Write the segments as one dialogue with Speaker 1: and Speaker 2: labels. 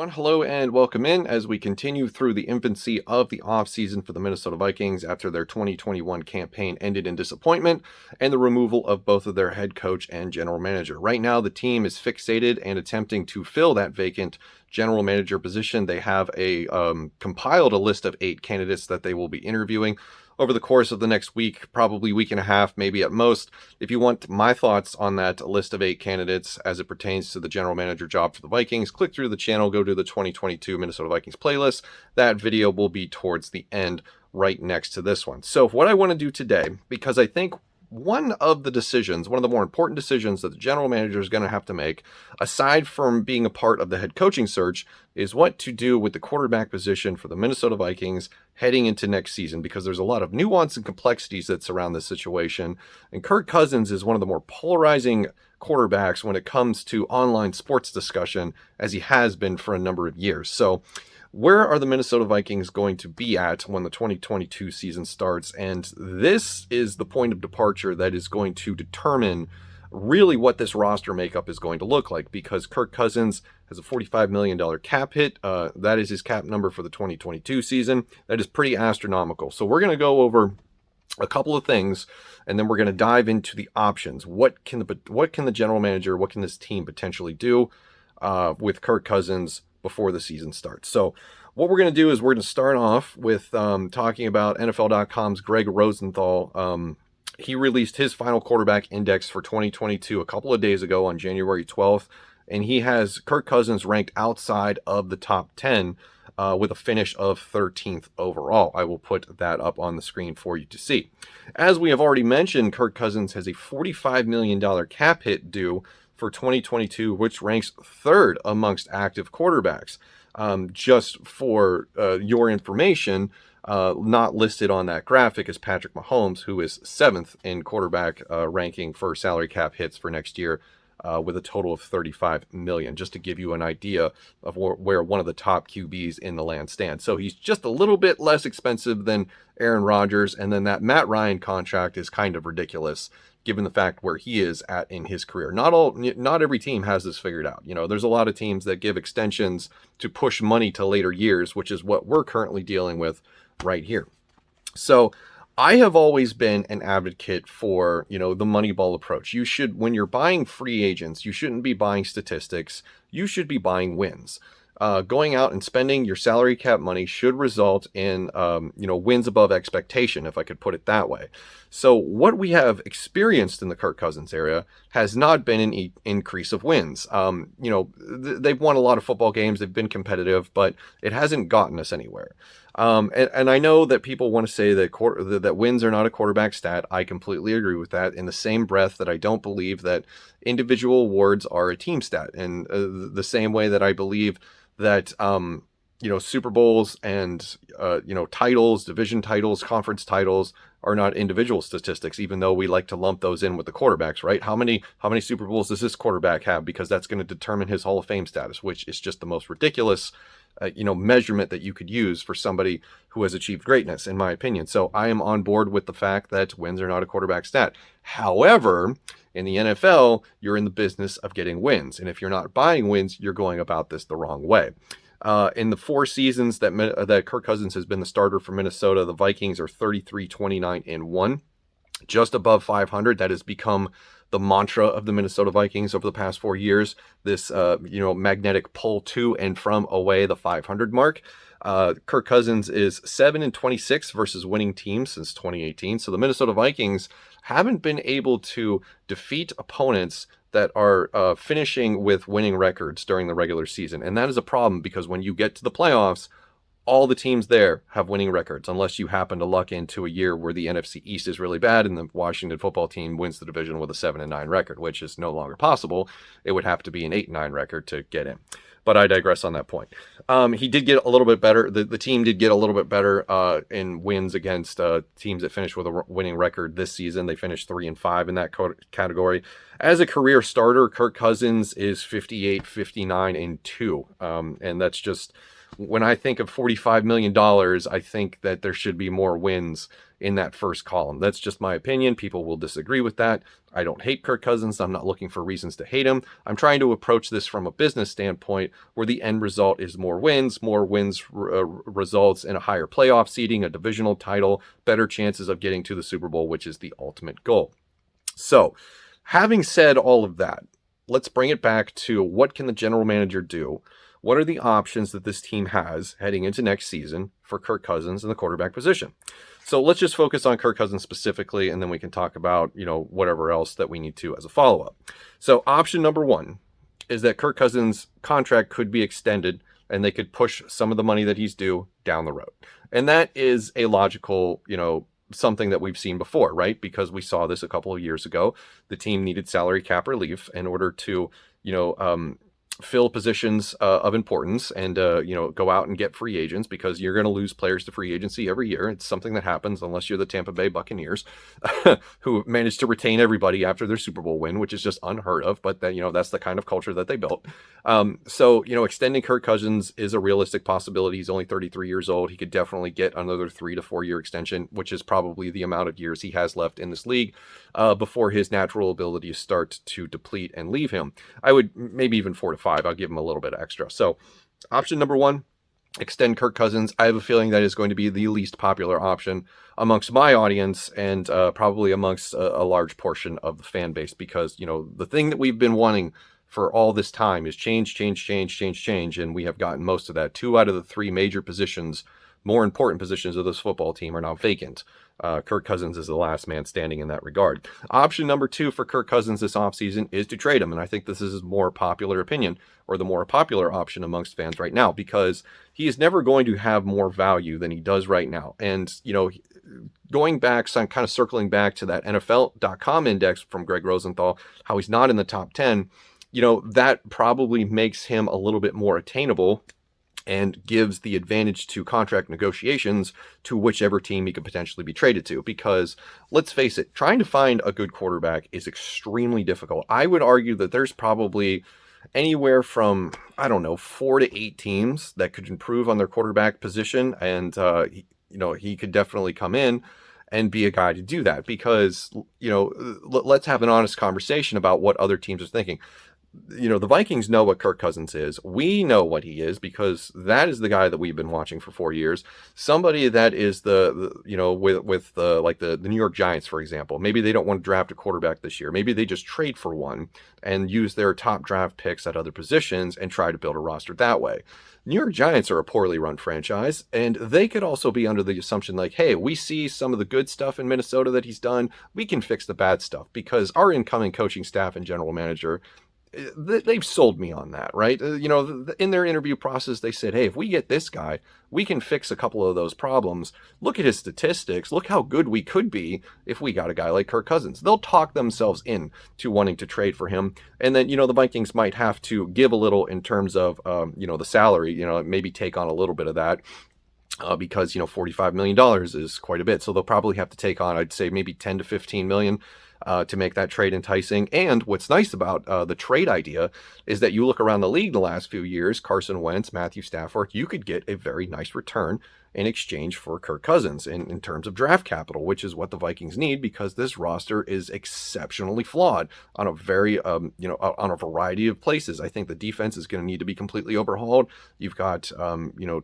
Speaker 1: everyone. Hello and welcome in as we continue through the infancy of the offseason for the Minnesota Vikings after their 2021 campaign ended in disappointment and the removal of both of their head coach and general manager. Right now, the team is fixated and attempting to fill that vacant general manager position. They have compiled a list of 8 candidates that they will be interviewing over the course of the next week, probably week and a half, maybe at most. If you want my thoughts on that list of 8 candidates as it pertains to the general manager job for the Vikings, click through the channel, go to the 2022 Minnesota Vikings playlist. That video will be towards the end right next to this one. So what I want to do today, because I think one of the more important decisions that the general manager is going to have to make, aside from being a part of the head coaching search, is what to do with the quarterback position for the Minnesota Vikings heading into next season, because there's a lot of nuance and complexities that surround this situation. And Kirk Cousins is one of the more polarizing quarterbacks when it comes to online sports discussion, as he has been for a number of years. So where are the Minnesota Vikings going to be at when the 2022 season starts? And this is the point of departure that is going to determine really what this roster makeup is going to look like, because Kirk Cousins has a $45 million cap hit. That is his cap number for the 2022 season. That is pretty astronomical. So we're going to go over a couple of things, and then we're going to dive into the options. What can the general manager, what can this team potentially do with Kirk Cousins before the season starts? So what we're going to do is we're going to start off with talking about NFL.com's Greg Rosenthal. He released his final quarterback index for 2022 a couple of days ago on January 12th, and he has Kirk Cousins ranked outside of the top 10 with a finish of 13th overall. I will put that up on the screen for you to see. As we have already mentioned, Kirk Cousins has a $45 million cap hit due for 2022, which ranks 3rd amongst active quarterbacks. Just for your information, not listed on that graphic is Patrick Mahomes, who is 7th in quarterback ranking for salary cap hits for next year, with a total of $35 million, just to give you an idea of where one of the top QBs in the land stands. So he's just a little bit less expensive than Aaron Rodgers, and then that Matt Ryan contract is kind of ridiculous given the fact where he is at in his career. Not every team has this figured out. You know, there's a lot of teams that give extensions to push money to later years, which is what we're currently dealing with right here. So I have always been an advocate for, the Moneyball approach. You should, when you're buying free agents, you shouldn't be buying statistics. You should be buying wins. Going out and spending your salary cap money should result in, wins above expectation, if I could put it that way. So what we have experienced in the Kirk Cousins area has not been an increase of wins. They've won a lot of football games. They've been competitive, but it hasn't gotten us anywhere. And I know that people want to say that wins are not a quarterback stat. I completely agree with that, in the same breath that I don't believe that individual awards are a team stat. And the same way that I believe that, Super Bowls and, titles, division titles, conference titles are not individual statistics, even though we like to lump those in with the quarterbacks, right? How many Super Bowls does this quarterback have? Because that's going to determine his Hall of Fame status, which is just the most ridiculous measurement that you could use for somebody who has achieved greatness, in my opinion. So I am on board with the fact that wins are not a quarterback stat. However, in the NFL, you're in the business of getting wins. And if you're not buying wins, you're going about this the wrong way. In the 4 seasons that Kirk Cousins has been the starter for Minnesota, the Vikings are 33-29-1, just above 500. That has become the mantra of the Minnesota Vikings over the past 4 years. This, magnetic pull to and from away the 500 mark. Kirk Cousins is 7-26 versus winning teams since 2018. So the Minnesota Vikings haven't been able to defeat opponents that are finishing with winning records during the regular season. And that is a problem, because when you get to the playoffs, all the teams there have winning records, unless you happen to luck into a year where the NFC East is really bad and the Washington football team wins the division with a 7-9 record, which is no longer possible. It would have to be an 8-9 record to get in. But I digress on that point. He did get a little bit better. The team did get a little bit better in wins against teams that finished with a winning record this season. They finished 3-5 in that category. As a career starter, Kirk Cousins is 58-59-2. And that's just when I think of $45 million, I think that there should be more wins in that first column. That's just my opinion. People will disagree with that. I don't hate Kirk Cousins. I'm not looking for reasons to hate him. I'm trying to approach this from a business standpoint where the end result is more wins. More wins results in a higher playoff seeding, a divisional title, better chances of getting to the Super Bowl, which is the ultimate goal. So, having said all of that, let's bring it back to what can the general manager do? What are the options that this team has heading into next season for Kirk Cousins in the quarterback position? So let's just focus on Kirk Cousins specifically, and then we can talk about, whatever else that we need to as a follow-up. So option number one is that Kirk Cousins' contract could be extended and they could push some of the money that he's due down the road. And that is a logical, something that we've seen before, right? Because we saw this a couple of years ago. The team needed salary cap relief in order to, fill positions of importance and, go out and get free agents, because you're going to lose players to free agency every year. It's something that happens unless you're the Tampa Bay Buccaneers who managed to retain everybody after their Super Bowl win, which is just unheard of. But that, that's the kind of culture that they built. So, extending Kirk Cousins is a realistic possibility. He's only 33 years old. He could definitely get another 3 to 4 year extension, which is probably the amount of years he has left in this league before his natural abilities start to deplete and leave him. I would maybe even 4 to 5. I'll give him a little bit extra. So option number one, extend Kirk Cousins. I have a feeling that is going to be the least popular option amongst my audience and probably amongst a large portion of the fan base, because, the thing that we've been wanting for all this time is change. And we have gotten most of that. 2 out of the 3 major positions, more important positions of this football team, are now vacant. Kirk Cousins is the last man standing in that regard. Option number 2 for Kirk Cousins this offseason is to trade him. And I think this is his more popular opinion, or the more popular option amongst fans right now, because he is never going to have more value than he does right now. And, going back, so I'm kind of circling back to that NFL.com index from Greg Rosenthal, how he's not in the top 10, that probably makes him a little bit more attainable and gives the advantage to contract negotiations to whichever team he could potentially be traded to. Because let's face it, trying to find a good quarterback is extremely difficult. I would argue that there's probably anywhere from, 4 to 8 teams that could improve on their quarterback position. And, he could definitely come in and be a guy to do that, because, let's have an honest conversation about what other teams are thinking. The Vikings know what Kirk Cousins is. We know what he is, because that is the guy that we've been watching for 4 years. Somebody that is with the New York Giants, for example. Maybe they don't want to draft a quarterback this year. Maybe they just trade for one and use their top draft picks at other positions and try to build a roster that way. New York Giants are a poorly run franchise, and they could also be under the assumption like, hey, we see some of the good stuff in Minnesota that he's done. We can fix the bad stuff, because our incoming coaching staff and general manager, they've sold me on that, right? In their interview process, they said, hey, if we get this guy, we can fix a couple of those problems. Look at his statistics. Look how good we could be if we got a guy like Kirk Cousins. They'll talk themselves in to wanting to trade for him. And then, the Vikings might have to give a little in terms of, the salary, maybe take on a little bit of that. Because, $45 million is quite a bit. So they'll probably have to take on, I'd say, maybe 10 to 15 million to make that trade enticing. And what's nice about the trade idea is that you look around the league the last few years, Carson Wentz, Matthew Stafford, you could get a very nice return in exchange for Kirk Cousins in terms of draft capital, which is what the Vikings need, because this roster is exceptionally flawed on a very, on a variety of places. I think the defense is going to need to be completely overhauled. You've got,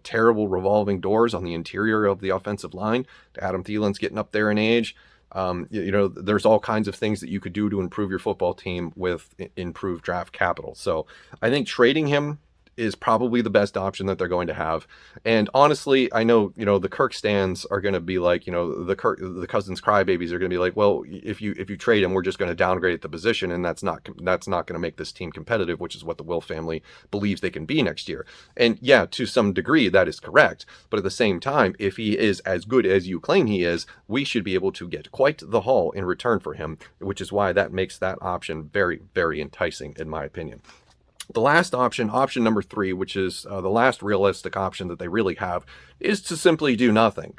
Speaker 1: terrible revolving doors on the interior of the offensive line. Adam Thielen's getting up there in age. There's all kinds of things that you could do to improve your football team with improved draft capital. So I think trading him is probably the best option that they're going to have. And honestly, I know, the Kirk stands are going to be like, the Cousins crybabies are going to be like, well, if you trade him, we're just going to downgrade the position. And that's not going to make this team competitive, which is what the Will family believes they can be next year. And yeah, to some degree, that is correct. But at the same time, if he is as good as you claim he is, we should be able to get quite the haul in return for him, which is why that makes that option very, very enticing, in my opinion. The last option number 3, which is the last realistic option that they really have, is to simply do nothing.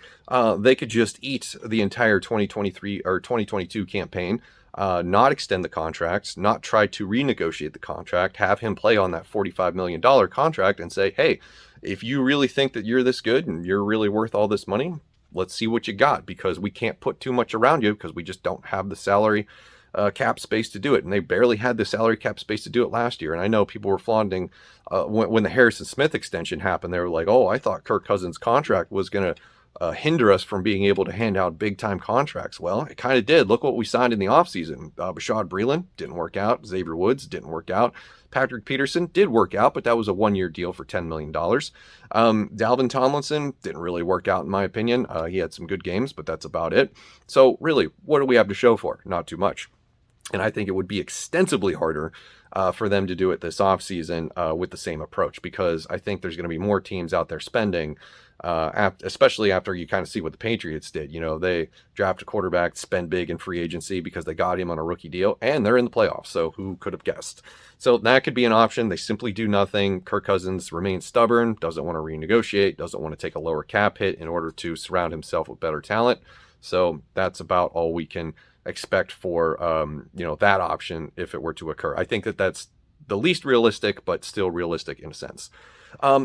Speaker 1: They could just eat the entire 2023 or 2022 campaign not extend the contracts, not try to renegotiate the contract, have him play on that $45 million contract and say, hey, if you really think that you're this good and you're really worth all this money, let's see what you got, because we can't put too much around you because we just don't have the salary cap space to do it. And they barely had the salary cap space to do it last year. And I know people were flaunting when the Harrison Smith extension happened. They were like, oh, I thought Kirk Cousins' contract was going to hinder us from being able to hand out big time contracts. Well, it kind of did. Look what we signed in the offseason. Bashad Breeland didn't work out. Xavier Woods didn't work out. Patrick Peterson did work out, but that was a 1-year deal for $10 million. Dalvin Tomlinson didn't really work out, in my opinion. He had some good games, but that's about it. So really, what do we have to show for? Not too much. And I think it would be extensively harder for them to do it this offseason with the same approach, because I think there's going to be more teams out there spending, especially after you kind of see what the Patriots did. They draft a quarterback, spend big in free agency because they got him on a rookie deal, and they're in the playoffs. So who could have guessed? So that could be an option. They simply do nothing. Kirk Cousins remains stubborn, doesn't want to renegotiate, doesn't want to take a lower cap hit in order to surround himself with better talent. So that's about all we can expect for that option if it were to occur. I think that that's the least realistic, but still realistic in a sense.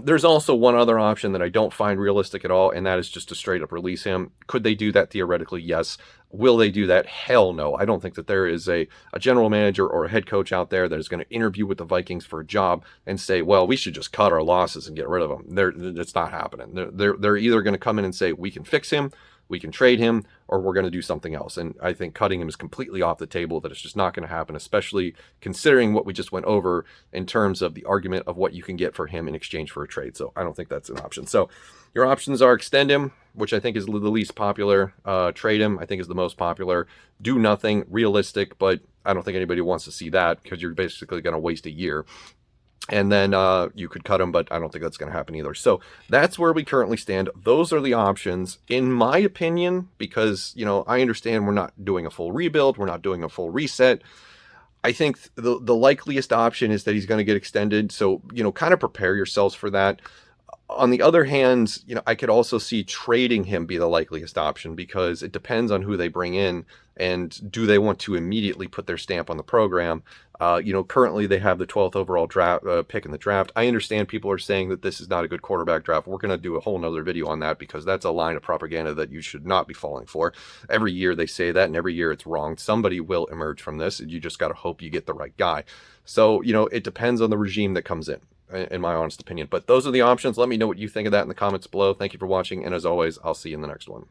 Speaker 1: There's also one other option that I don't find realistic at all, and that is just to straight up release him. Could they do that? Theoretically, yes. Will they do that? Hell no. I don't think that there is a general manager or a head coach out there that is going to interview with the Vikings for a job and say, well, we should just cut our losses and get rid of him. It's not happening. They're either going to come in and say, we can fix him, we can trade him, or we're going to do something else. And I think cutting him is completely off the table, that it's just not going to happen, especially considering what we just went over in terms of the argument of what you can get for him in exchange for a trade. So I don't think that's an option. So your options are extend him, which I think is the least popular. Trade him, I think, is the most popular. Do nothing, realistic, but I don't think anybody wants to see that, because you're basically going to waste a year. And then you could cut him, but I don't think that's going to happen either. So that's where we currently stand. Those are the options, in my opinion, because, I understand we're not doing a full rebuild. We're not doing a full reset. I think the likeliest option is that he's going to get extended. So, kind of prepare yourselves for that. On the other hand, I could also see trading him be the likeliest option, because it depends on who they bring in and do they want to immediately put their stamp on the program. Currently they have the 12th overall draft pick in the draft. I understand people are saying that this is not a good quarterback draft. We're going to do a whole nother video on that, because that's a line of propaganda that you should not be falling for. Every year they say that, and every year it's wrong. Somebody will emerge from this, and you just got to hope you get the right guy. So, it depends on the regime that comes in my honest opinion. But those are the options. Let me know what you think of that in the comments below. Thank you for watching, and as always, I'll see you in the next one.